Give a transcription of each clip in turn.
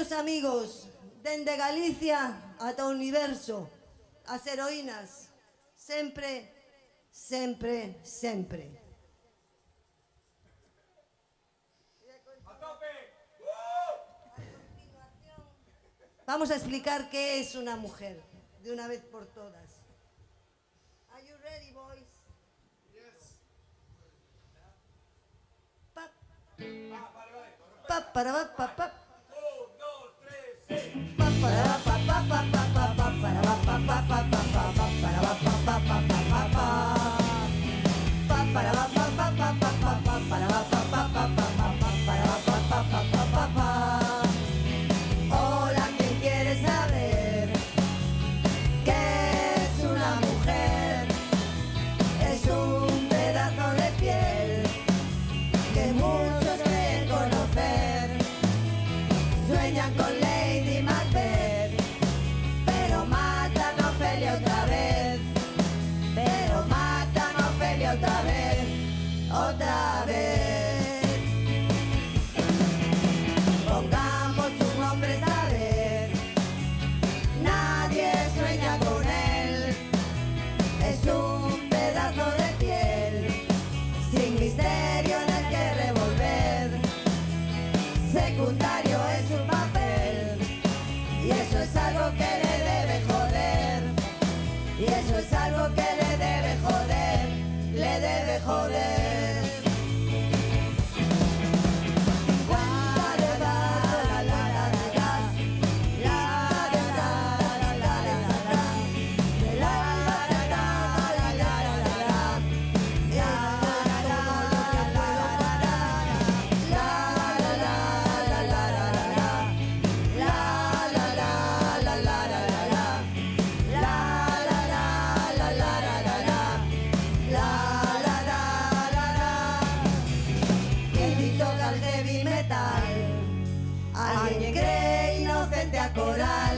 Queridos amigos, dende Galicia ata o universo, as heroínas, sempre, sempre, sempre. Vamos a explicar qué es una mujer, de una vez por todas. Are you ready, boys? Yes. Pa, pa, para, pa, pa, pa. 1, 2, 3, 6. Pa, para, pa, pa, pa, pa, pa, pa, para, pa, pa, pa, pa, pa, pa, pa, para, pa, pa, pa, pa, pa, pa, pa. Pa, para, pa, pa, pa, pa, pa, pa, pa, para, pa, pa, pa, pa, pa, pa, pa, para, pa, pa, pa, pa, pa, pa. Hola, ¿quién quiere saber qué es una mujer? Es un pedazo de piel que muchos creen conocer. Sueñan con Lady Macbeth, pero matan a Ofelia otra vez. Pero matan a Ofelia otra vez, otra vez. Pongamos un nombre, saber. Nadie sueña con él. Es un pedazo de piel sin misterio en el que revolver. Secundario es su papel y eso es algo que le debe joder. Y eso es algo que le debe joder, le debe joder. Alguien cree inocente a coral.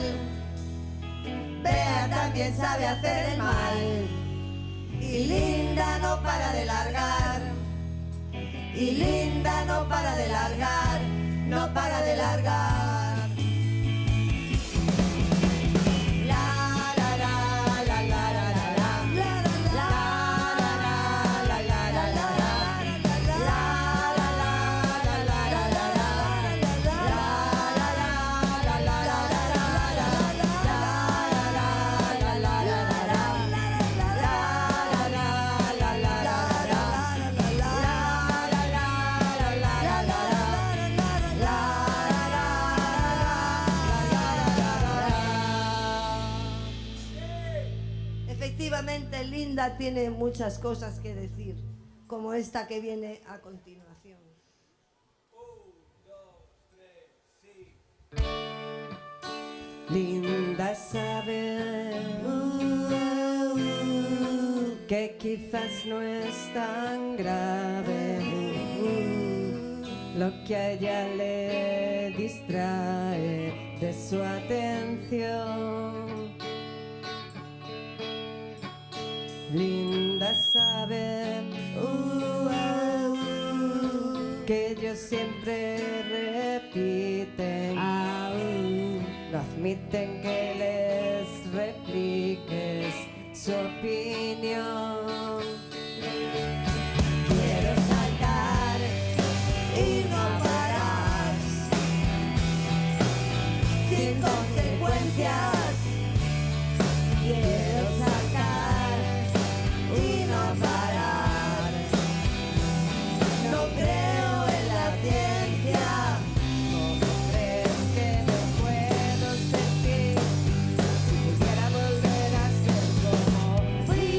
Bea también sabe hacer el mal. Y Linda no para de largar. Y Linda no para de largar. No para de largar. Efectivamente, Linda tiene muchas cosas que decir, como esta que viene a continuación. 1, 2, 3, 4. Linda sabe que quizás no es tan grave lo que a ella le distrae de su atención. Linda sabe que ellos siempre repiten, no admiten que les repliques su opinión. Quiero saltar y no parar, sin consecuencias. Quiero saltar y no parar. No creo en la ciencia. ¿Cómo crees que no puedo sentir si pudiera volver a ser como fui?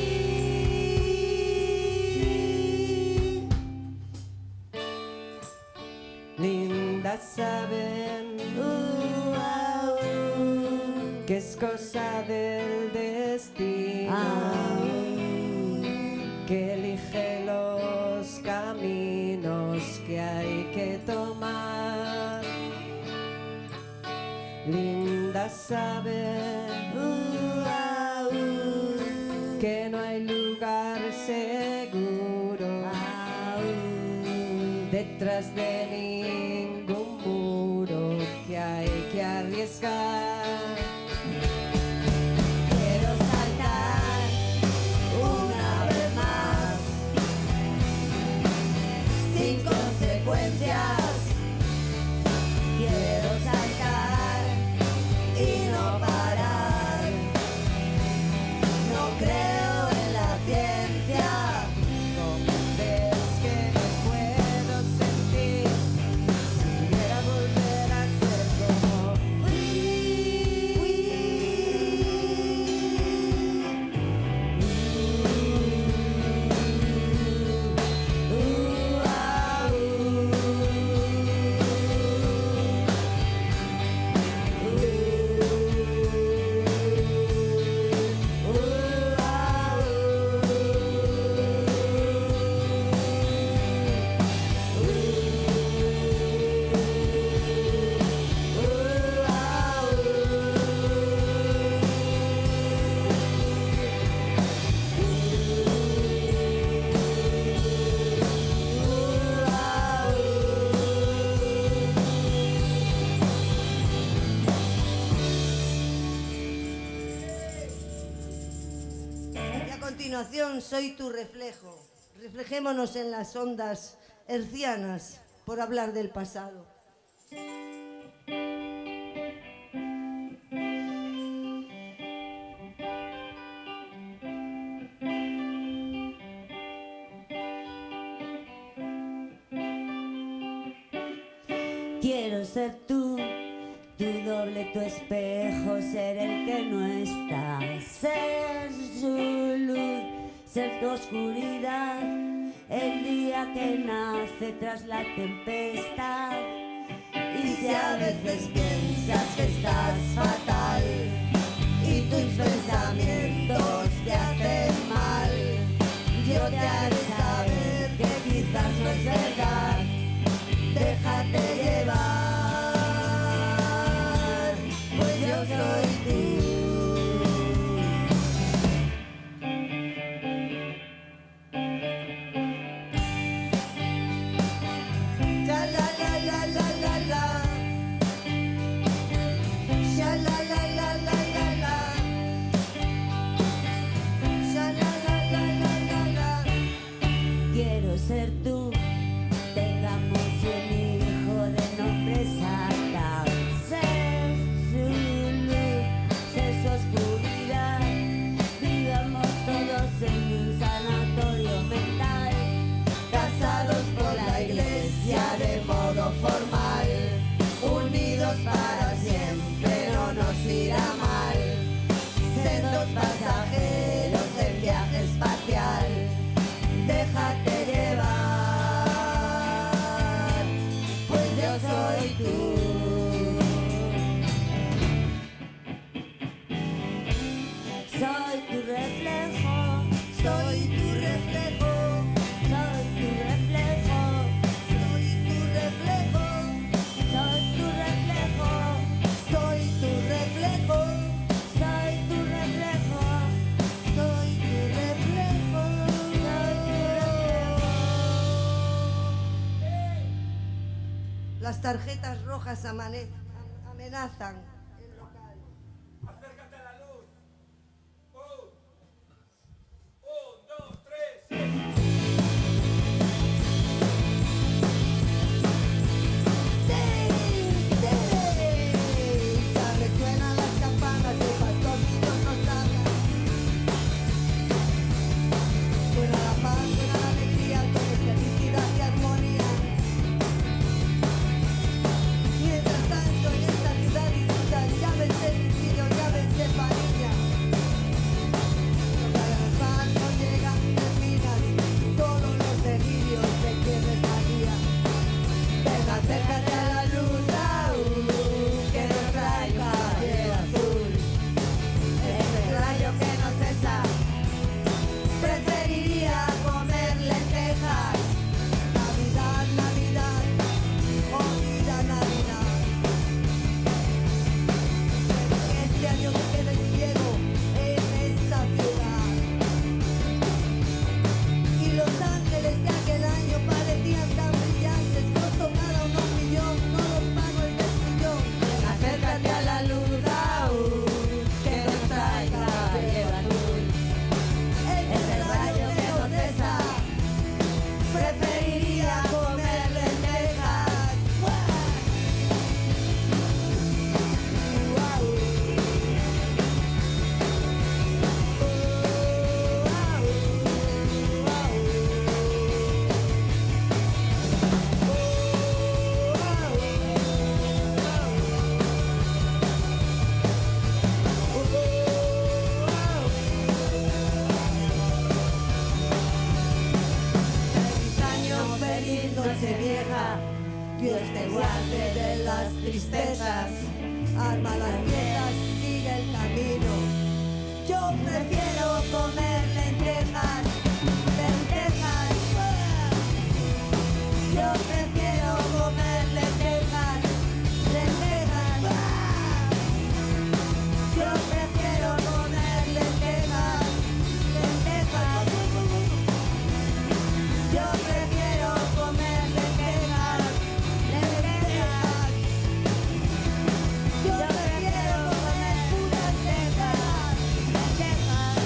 Linda saben que es cosa del destino, que elige los caminos que hay que tomar. Linda sabe que no hay lugar seguro detrás de ningún muro, que hay que continuación, soy tu reflejo. Reflejémonos en las ondas hercianas por hablar del pasado. Quiero ser tú, tu doble, tu espejo, ser el que no está, ser su luz, ser tu oscuridad, el día que nace tras la tempestad. Y si a veces piensas que estás fatal y tus pensamientos te hacen mal, yo te haré saber que quizás no es verdad. Déjate llevar, pues yo soy tú. Sha la la la la la la. Sha la la la la la la. Sha la la la la la la. Quiero ser tú. Tengamos un hijo de nombre Satan, ser su luz, ser su oscuridad, vivamos todos en un sanatorio mental, casados por la iglesia de modo formal, unidos para siempre, no nos irá mal, sendos pasajeros en viaje espacial, déjate llevar. Soy tú. Soy tu reflejo, Soy tu reflejo, soy tu reflejo, soy tu reflejo, soy tu reflejo, soy tu reflejo, soy tu reflejo, soy tu reflejo. Las tarjetas rojas amenazan el local. Acércate a la luz. Un, dos, tres, sí. Ya resuenan las campanas del pastor y Dios nos habla. Suena la paz, suena la alegría, todo es felicidad y armonía. Mientras tanto en esta ciudad disfrutan llaves de suicidio, llaves de familia. No caen el pan, no llegan terminas, solo los delirios de quien estaría. Ven, acércate a la luz, que nos trae caballero azul. Ese rayo que no cesa, preferiría comer lentejas. Navidad, Navidad, oh vida Navidad. Este año te quedes ciego en esta ciudad. Y los ángeles de aquel año parecían tan brillantes, costó cada uno un millón, no los pago el del sillón. Ven, acércate a la luz, que nos trae caballero azul. Ese rayo que no cesa, preferiría comer lentejas. Feliz año, feliz noche vieja, Dios te guarde de las tristezas, arma las piezas, sigue el camino. Yo prefiero comer lentejas, lentejas. Yo prefiero comer lentejas, lentejas. Yo prefiero comer lentejas, lentejas. Yo prefiero comer lentejas, lentejas. Yo prefiero comer puras lentejas, lentejas.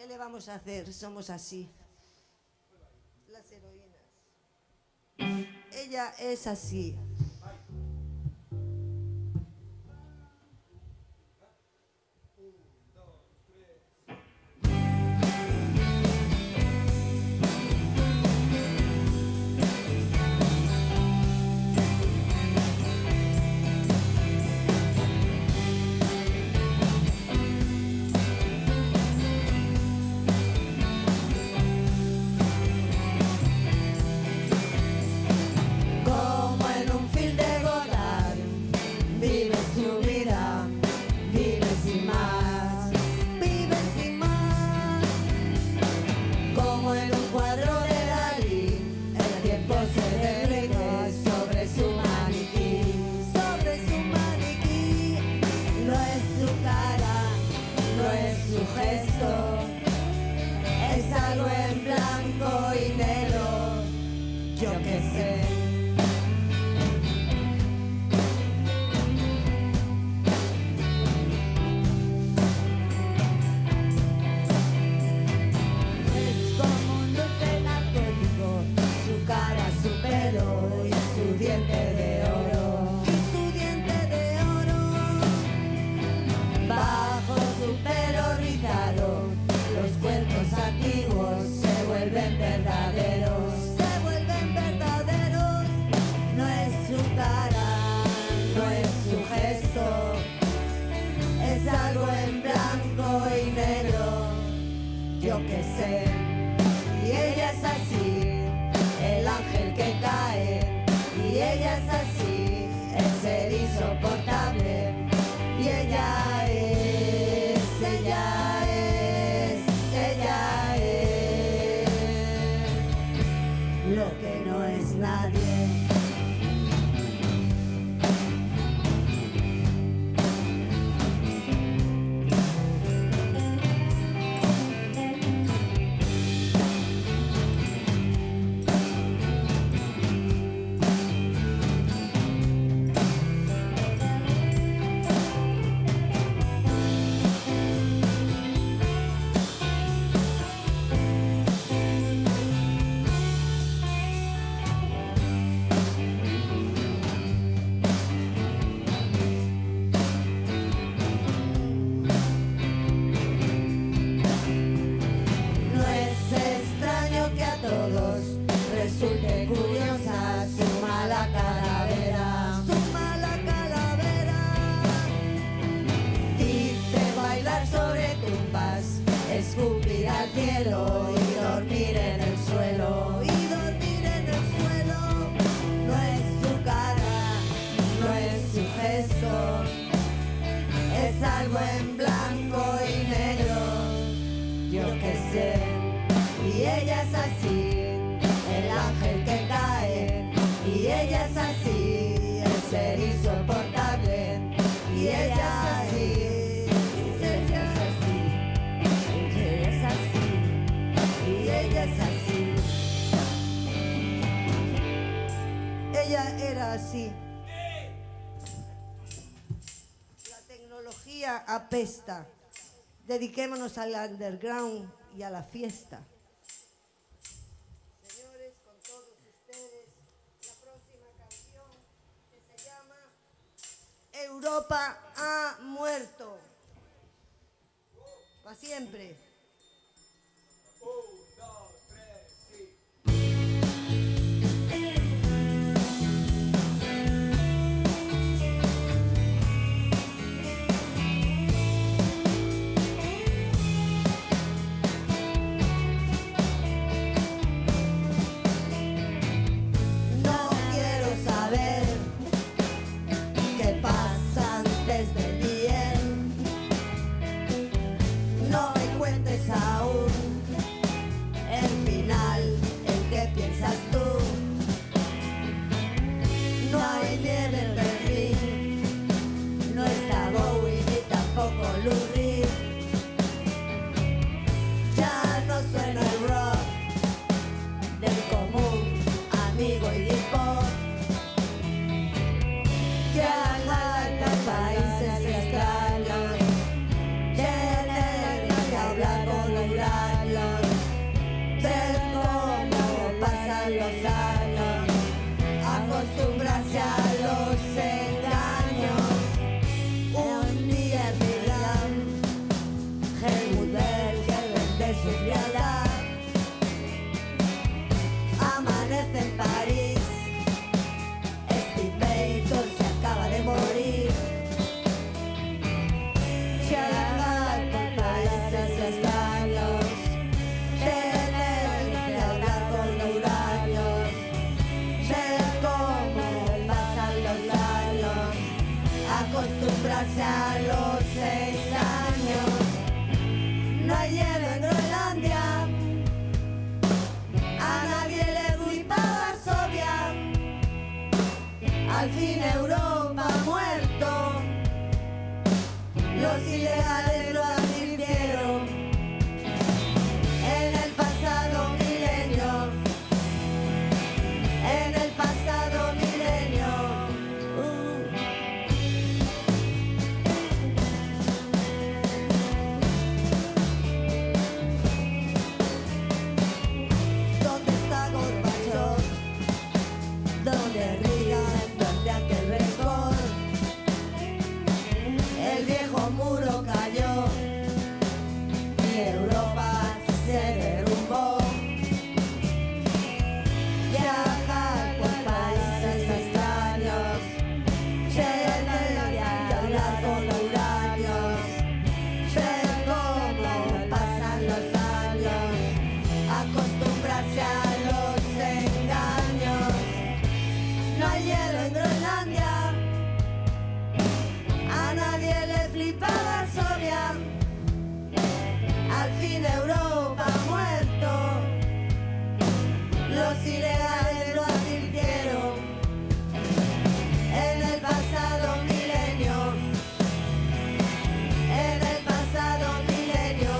¿Qué le vamos a hacer? Somos así. Las heroínas. Ella es así. Como en un film de Godard, vive su vida, vive sin más, vive sin más. Como en un cuadro de Dalí, el tiempo se derrite sobre su maniquí, sobre su maniquí. No es su cara, no es su gesto, es algo en blanco y negro, yo qué sé. Es como un dulce narcótico, su cara, su pelo y su diente de oro. Y su diente de oro. Bajo su pelo rizado, los cuentos antiguos se vuelven verdaderos. Se vuelven verdaderos. No es su cara, no es su gesto. Es algo en blanco y negro, yo qué sé. Y ella es así, el ángel que cae. Y ella es así, el ser insoportable. Y ella es, ella es, ella es lo que no es nadie. No es extraño que a todos resulte curiosa su mala calavera. Su mala calavera. Dice bailar sobre tumbas, escupir al cielo y dormir en el suelo. Y dormir en el suelo. No es su cara, no es su gesto. Es algo en blanco y negro, yo qué sé. Y ella es así, el ángel que cae. Y ella es así, el ser insoportable. Y ella es así, ella es así, ella es así, y ella es así. Ella era así. La tecnología apesta. Dediquémonos al underground y a la fiesta. Señores, con todos ustedes, la próxima canción que se llama Europa ha muerto. Para siempre. 1, 2, 3, sí. No quiero saber qué pasa antes del bien. No me cuentes a los engaños. No hay hielo en Groenlandia, a nadie le gusta Varsovia. Al fin Europa ha muerto, los ilegales lo advirtieron. En el pasado milenio, en el pasado milenio. ¿Dónde está Gorbachov? ¿Dónde Reagan? ¿Dónde aquel récord? El viejo muro cayó y Europa se derrumbó. Viajar por países extraños, llenar de hablar con horarios, ver cómo pasan los años, acostumbrarse a los engaños. No hay hielo en Groenlandia, a nadie le flipa Varsovia. Al fin Europa ha muerto, los ilegales lo advirtieron. En el pasado milenio, en el pasado milenio.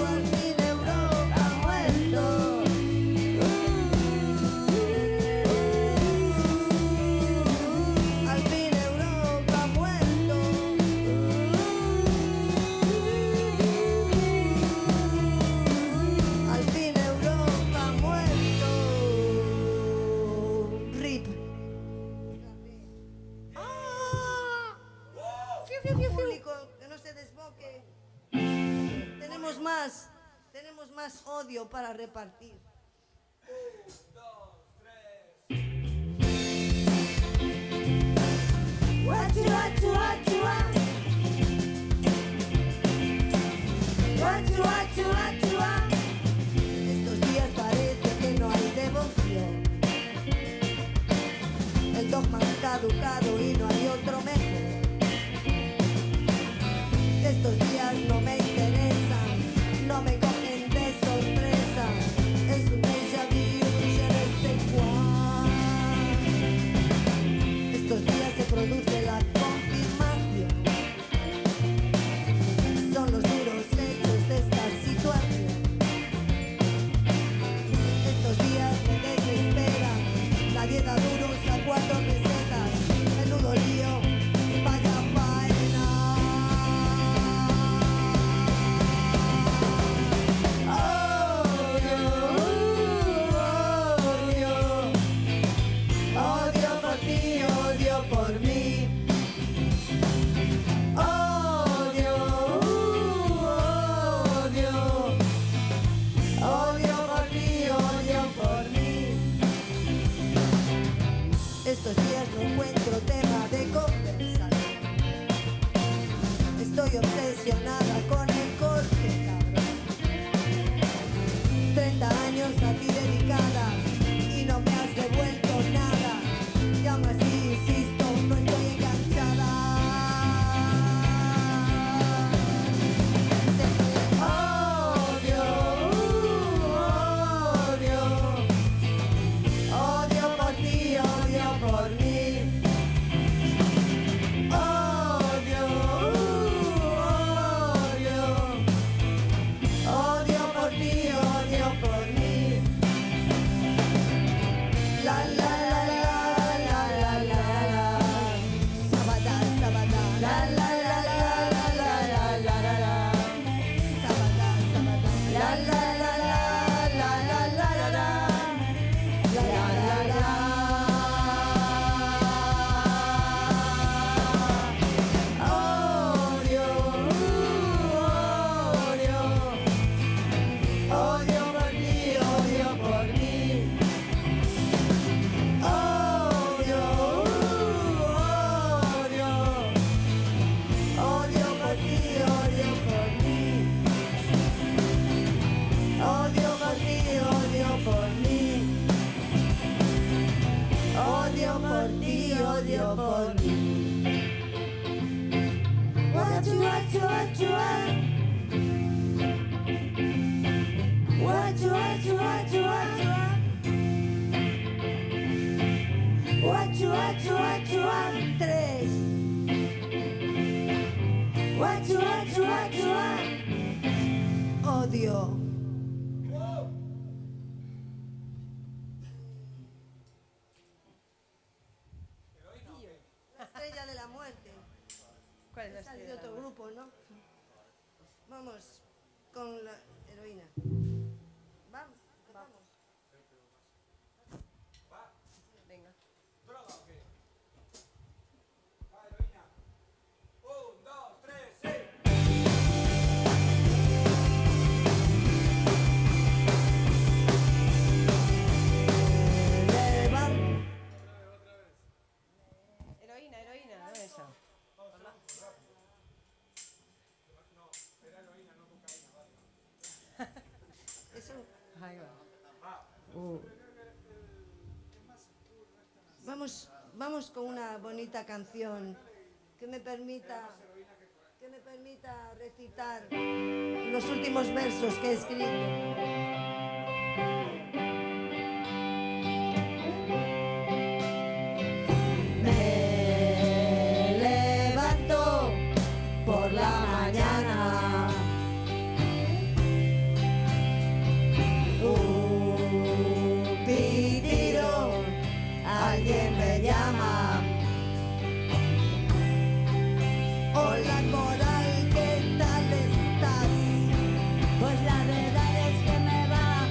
Al fin Europa ha muerto. Al fin Europa ha muerto. Al fin Europa ha muerto. RIP. Público, que no se desboque. Tenemos más odio para repartir. Guachu, guachu, guachu, guachu. Guachu, guachu, guachu, guachu. Estos días parece que no hay devoción. El dogma ha caducado y no hay otro mejor. Estos días no me interesan, no me cogen de sorpresa. Es un déjà vu, je ne sais quoi. Estos días se produce la confirmación. Son los duros hechos de esta situación. Estos días me desesperan. Nadie da duros a 4 pesetas. Menudo lío, vaya faena. Odio, odio, odio por ti, odio por mí. Odio, odio, odio por ti, odio por mí. Estos días no encuentro tema de conversación. Estoy obsesionada con el corte, cabrón. 30 años a ti dedicada y no me has devuelto nada. Y aún así insisto, no estoy enganchada. Odio, odio, odio por ti, odio por mí. Odio, odio, odio por ti, odio por mí. La la la la la la la la. Sabada, sabada. La la la la la la la la la. Sabada, sabada. La la la la la la la la la. La la la la. Odio, odio, odio por ti, odio por mí. Odio, odio, Tres. Odio. La estrella de la muerte. ¿Cuál es la Esa es de estrella? otro grupo, ¿no? Vamos con la heroína. Vamos, vamos. Venga. ¿Droga o qué? Va, heroína. 1, 2, 3, sí. Heroína, heroína, no esa. Eso. Ahí va. Vamos con una bonita canción que me permita recitar los últimos versos que he escrito. Me levanto por la mañana. Un pitido, alguien me llama. Hola Coral, ¿qué tal estás? Pues la verdad es que me va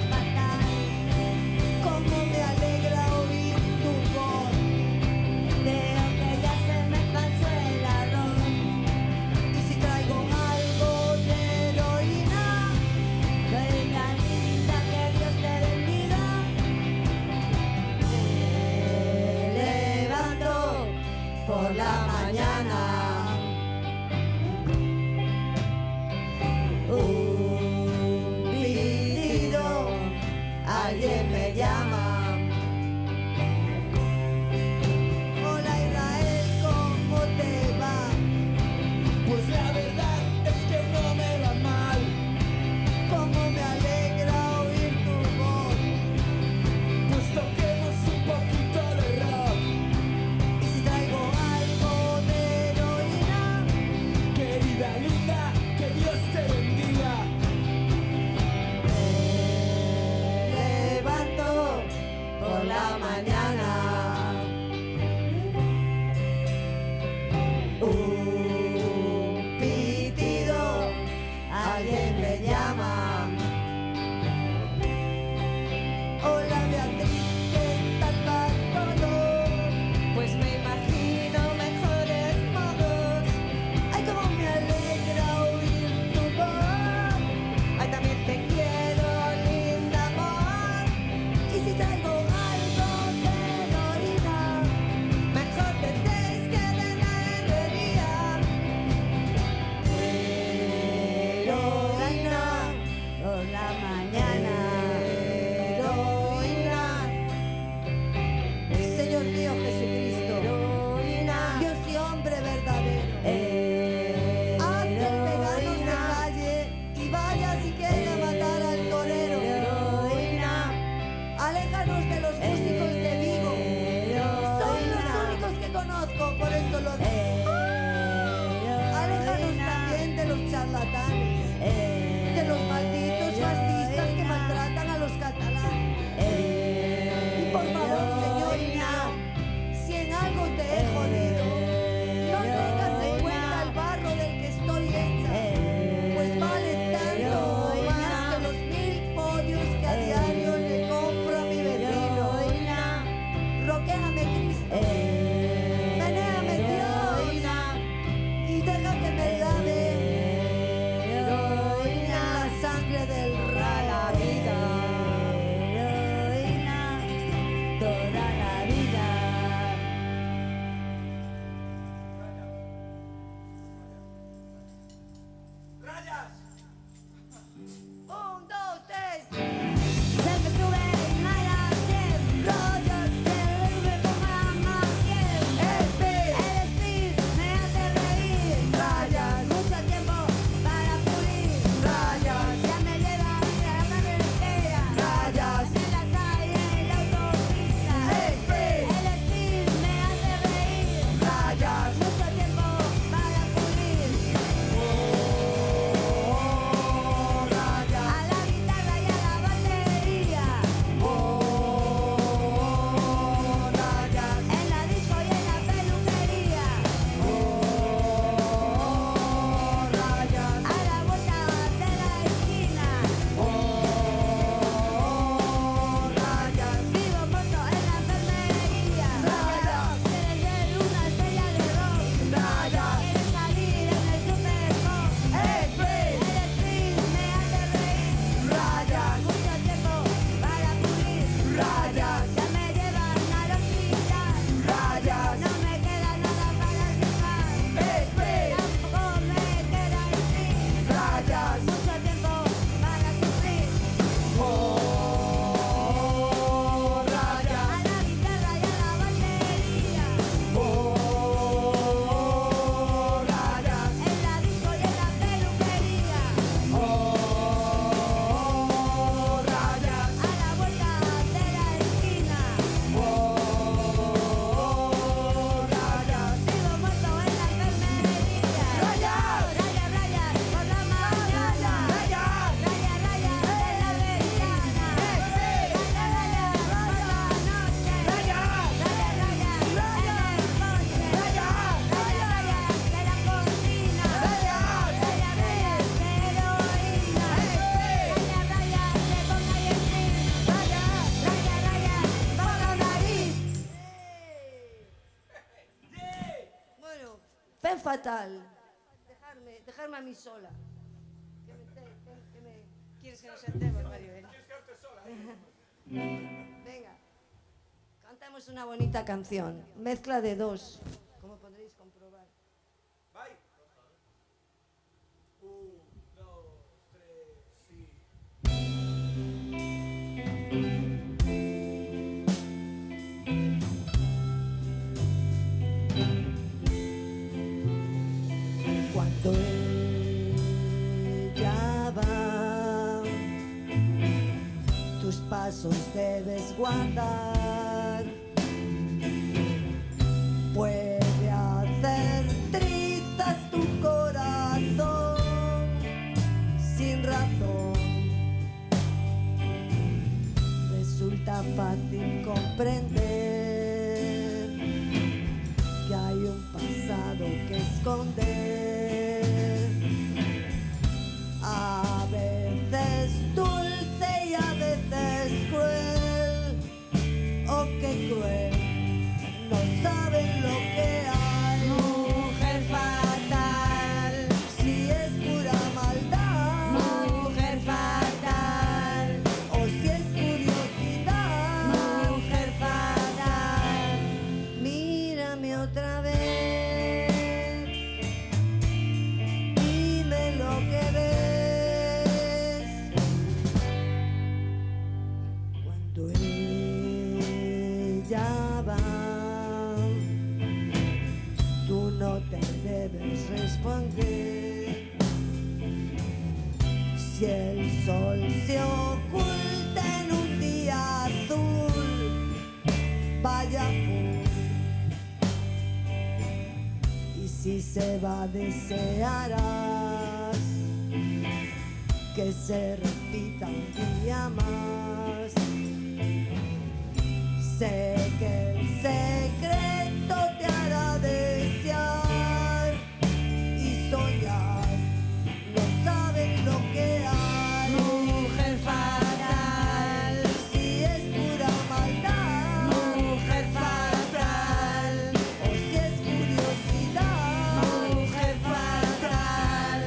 fatal. Dejarme a mí sola. ¿Quieres que nos sentemos, Maribel? Venga, cantamos una bonita canción, mezcla de dos, como podréis comprobar. Vai. 1, 2, 3, sí. Cuando ella va, tus pasos debes guardar. Puede hacer trizas tu corazón sin razón. Resulta fácil comprender que hay un pasado que esconder. A veces dulce y a veces cruel. Oh, qué cruel. No saben lo que hay. Mujer fatal. Si es pura maldad. Mujer fatal. O si es curiosidad. Mujer fatal. Mírame otra vez. Dime lo que ves. Cuando ella va, tú no te debes responder. Si el sol se oculta en un día azul, vaya full. Y si se va desearás que se repita un día más. Sé que el secreto te hará desear y soñar. No saben lo que hay. Mujer fatal. Si es pura maldad. Mujer fatal. O si es curiosidad. Mujer fatal.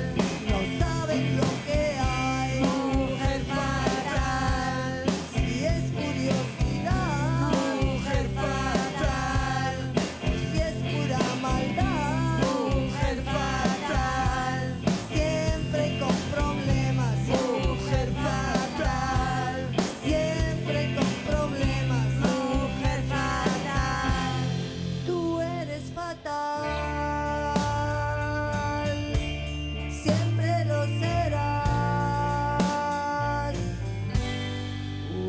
No saben lo que hay. Mujer fatal. Si es curiosidad. Mujer fatal. O si es pura maldad. Mujer fatal. Siempre con problemas. Mujer fatal. Siempre con problemas. Mujer fatal. Tú eres fatal. Siempre lo serás.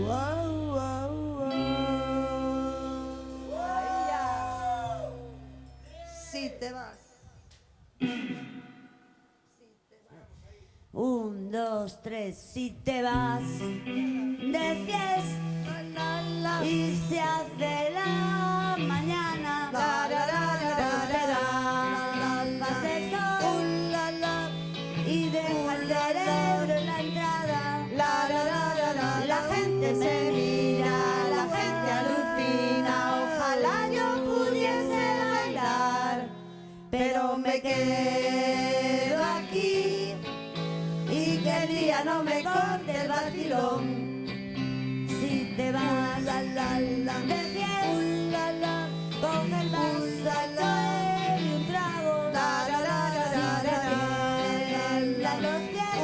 Wow, wow, wow. Si te vas. 1, 2, 3, si te vas de fiesta y se hace la mañana, vas de sol y deja el cerebro en la entrada, la gente se mira, la gente alucina, ojalá yo pudiese bailar, pero me quedo aquí y que el día no me corte el vacilón. Si te vas de fiesta, coge el vaso y un trago. Si te los pies,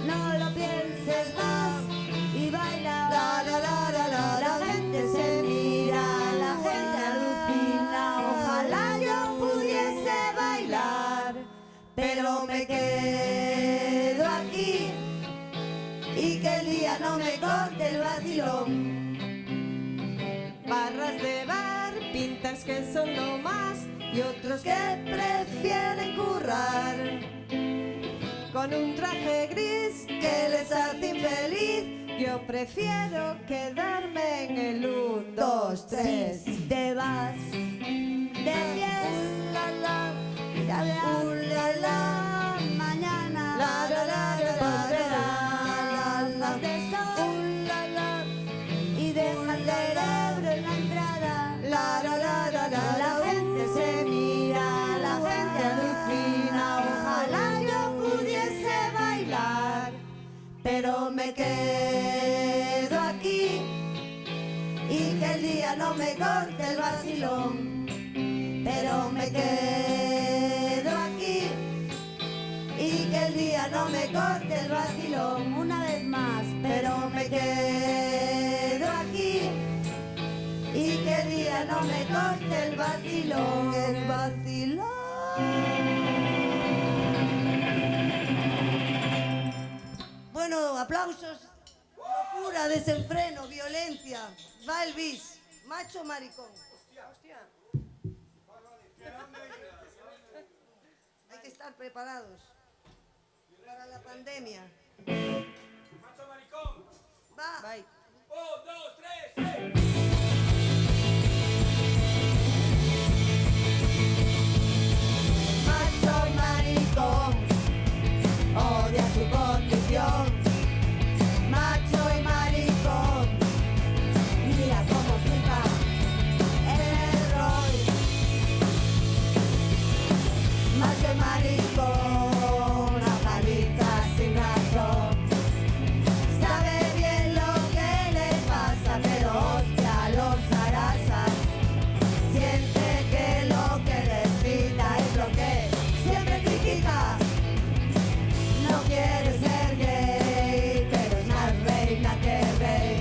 no lo pienses más y baila. La gente se mira, la gente alucina, ojalá yo pudiese bailar, pero me quedo aquí y que el día no me corte el vacilón. Barras de bar, pintas que son lo más y otros que prefieren currar. Con un traje gris que les hace infeliz, yo prefiero quedarme en el 1, 2, 3. Si te vas de fiesta, mañana podrás de sol y deja el cerebro en la entrada. La gente se mira, la gente día no me corte el vacilón, pero me quedo aquí. Y que el día no me corte el vacilón, Una vez más, pero me quedo aquí. Y que el día no me corte el vacilón, el vacilón. Bueno, aplausos. Locura, desenfreno, violencia. Va el bis. Macho maricón. Hostia. Hay que estar preparados para la pandemia. Macho maricón. Va. Un, dos, tres, sí. Macho maricón, odia su condición. Macho y maricón, mira cómo flipa el rol. Macho y maricón, una paliza sin razón. Sabe bien lo que le pasa, pero hostia los arrasa. Siente que lo que necesita es lo que siempre critica. No quiere ser gay, pero es más reina que rey.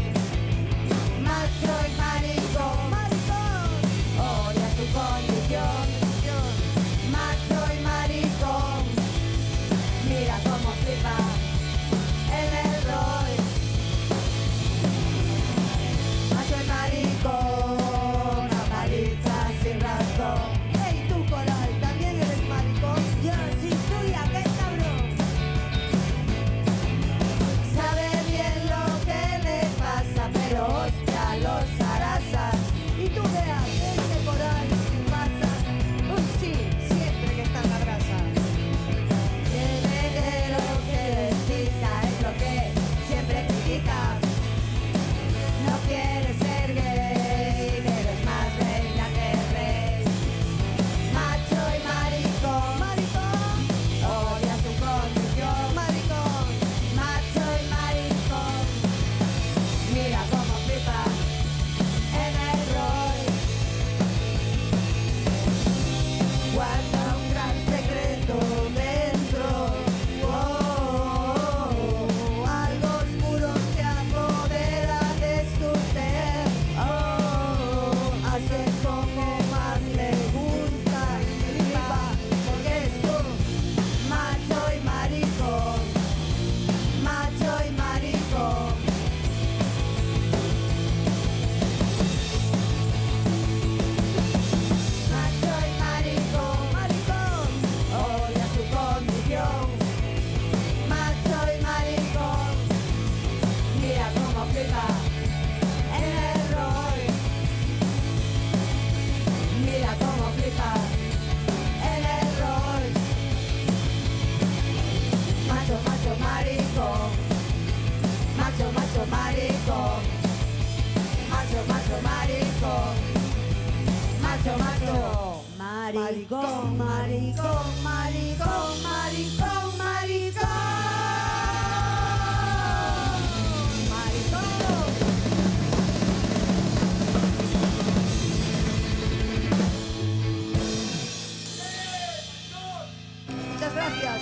Macho y maricón, odia su condición. Macho y maricón, mira cómo flipa en el rol. Macho y maricón, una paliza sin razón. Hey, tú Coral, ¿también eres maricón? yo sí tuya, qué cabrón. Sabe bien lo que le pasa, pero hostia los arrasa. ¿Y tú veas este Coral pasa? Uy, sí, siempre que está en la brasa. Tiene que lo que necesita es lo que siempre critica. No quiere ser gay, pero es más reina que rey. Macho y maricón, odia su condición. Macho y maricón, mira cómo flipa en el rol. Guarda un gran secreto dentro. Algo oscuro se apodera de su ser. Así es como más le gusta y flipa, porque es un macho y maricón. Macho y maricón. Macho y maricón, odia su condición. Macho y maricón, mira cómo flipa en el rol. Mira cómo flipa en el rol. Macho, macho, maricón. Macho, macho, maricón. Macho, macho, maricón. Macho, macho, maricón, maricón, maricón, maricón, maricón. Maricón. Muchas gracias.